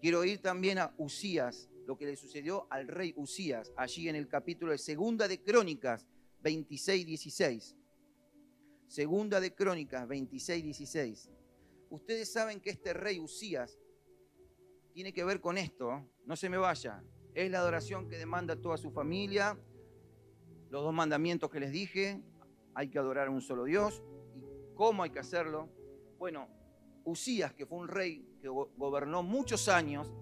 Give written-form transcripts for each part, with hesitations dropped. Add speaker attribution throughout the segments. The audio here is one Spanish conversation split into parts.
Speaker 1: Quiero ir también a Usías, lo que le sucedió al rey Usías, allí en el capítulo de Segunda de Crónicas 26:16. Segunda de Crónicas 26:16. Ustedes saben que este rey Usías tiene que ver con esto, no se me vaya. Es la adoración que demanda toda su familia, los 2 mandamientos que les dije, hay que adorar a un solo Dios. ¿Y cómo hay que hacerlo? Bueno, Usías, que fue un rey que gobernó muchos años,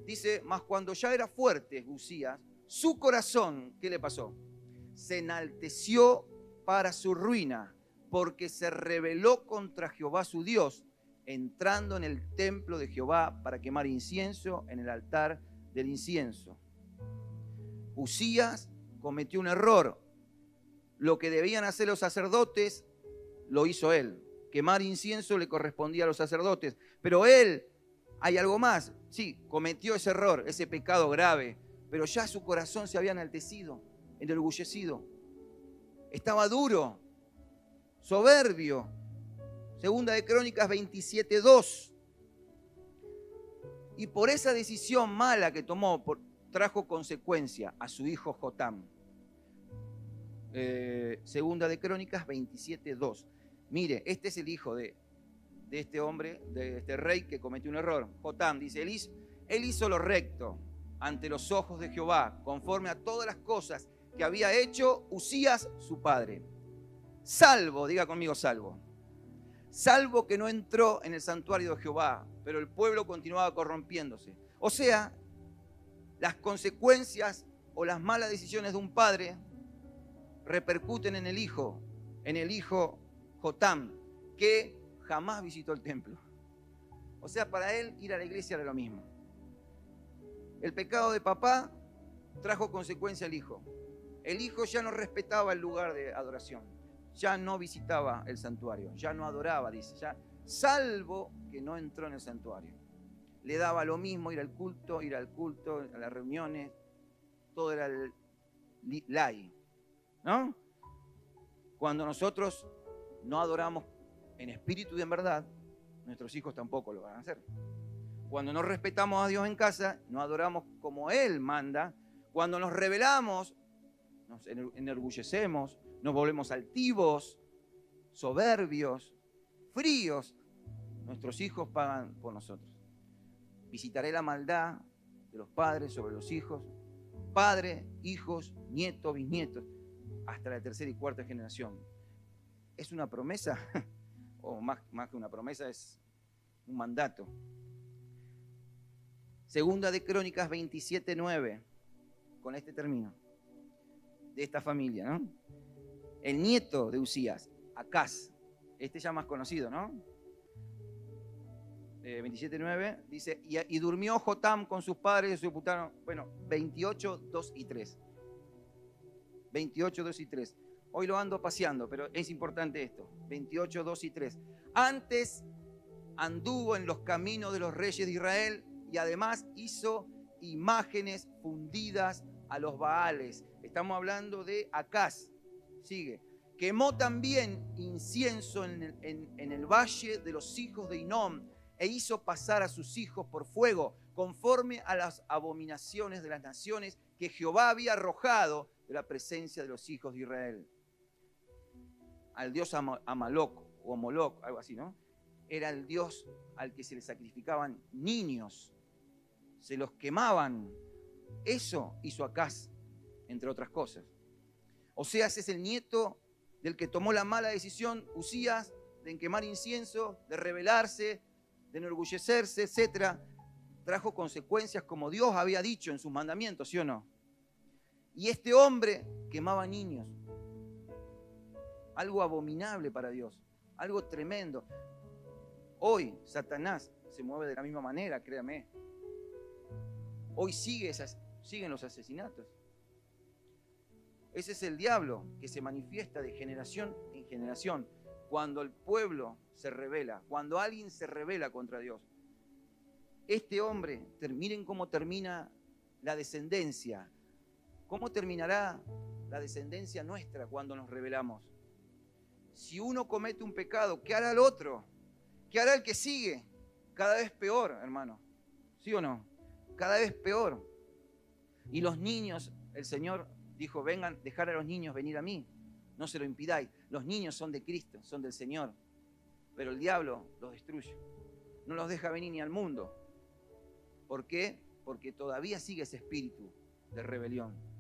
Speaker 1: dice, mas cuando ya era fuerte Usías, su corazón, ¿qué le pasó? Se enalteció para su ruina, porque se rebeló contra Jehová su Dios, entrando en el templo de Jehová para quemar incienso en el altar del incienso. Usías cometió un error. Lo que debían hacer los sacerdotes, lo hizo él. Quemar incienso le correspondía a los sacerdotes. Pero él, hay algo más. Sí, cometió ese error, ese pecado grave. Pero ya su corazón se había enaltecido, enorgullecido. Estaba duro, soberbio. Segunda de Crónicas 27:2. Y por esa decisión mala que tomó, trajo consecuencia a su hijo Jotam. Segunda de Crónicas 27:2. Mire, este es el hijo de este hombre, de este rey que cometió un error. Jotam dice, él hizo lo recto ante los ojos de Jehová, conforme a todas las cosas que había hecho Usías su padre. Salvo, diga conmigo salvo. Salvo que no entró en el santuario de Jehová, pero el pueblo continuaba corrompiéndose. O sea, las consecuencias o las malas decisiones de un padre repercuten en el hijo Jotam, que jamás visitó el templo. O sea, para él ir a la iglesia era lo mismo. El pecado de papá trajo consecuencia al hijo. El hijo ya no respetaba el lugar de adoración, ya no visitaba el santuario, ya no adoraba, dice, ya, salvo que no entró en el santuario. Le daba lo mismo ir al culto, a las reuniones, todo era el lay, ¿no? Cuando nosotros no adoramos en espíritu y en verdad, nuestros hijos tampoco lo van a hacer. Cuando no respetamos a Dios en casa, no adoramos como Él manda. Cuando nos rebelamos, nos enorgullecemos, nos volvemos altivos, soberbios, fríos, nuestros hijos pagan por nosotros. Visitaré la maldad de los padres sobre los hijos, padres, hijos, nietos, bisnietos, hasta la tercera y cuarta generación. ¿Es una promesa? O más que una promesa, es un mandato. Segunda de Crónicas 27:9. Con este término. De esta familia, ¿no? El nieto de Usías, Acaz. Este ya más conocido, ¿no? 27:9 dice, y durmió Jotam con sus padres y se sepultaron. Bueno, 28:2 y 3. 28:2 y 3. Hoy lo ando paseando, pero es importante esto. 28:2 y 3. Antes anduvo en los caminos de los reyes de Israel y además hizo imágenes fundidas a los Baales. Estamos hablando de Acaz. Sigue. Quemó también incienso en el valle de los hijos de Hinnom e hizo pasar a sus hijos por fuego, conforme a las abominaciones de las naciones que Jehová había arrojado de la presencia de los hijos de Israel. Al dios Amaloc o Moloc, algo así, ¿no? Era el dios al que se le sacrificaban niños, se los quemaban. Eso hizo Acaz, entre otras cosas. Oseas es el nieto del que tomó la mala decisión, Usías, de quemar incienso, de rebelarse, de enorgullecerse, etc. Trajo consecuencias como Dios había dicho en sus mandamientos, ¿sí o no? Y este hombre quemaba niños. Algo abominable para Dios, algo tremendo. Hoy Satanás se mueve de la misma manera, créame. Hoy siguen los asesinatos. Ese es el diablo que se manifiesta de generación en generación. Cuando el pueblo se rebela, cuando alguien se rebela contra Dios. Este hombre, miren cómo termina la descendencia. ¿Cómo terminará la descendencia nuestra cuando nos rebelamos? Si uno comete un pecado, ¿qué hará el otro? ¿Qué hará el que sigue? Cada vez peor, hermano. ¿Sí o no? Cada vez peor. Y los niños, el Señor dijo, vengan, dejar a los niños venir a mí. No se lo impidáis. Los niños son de Cristo, son del Señor. Pero el diablo los destruye. No los deja venir ni al mundo. ¿Por qué? Porque todavía sigue ese espíritu de rebelión.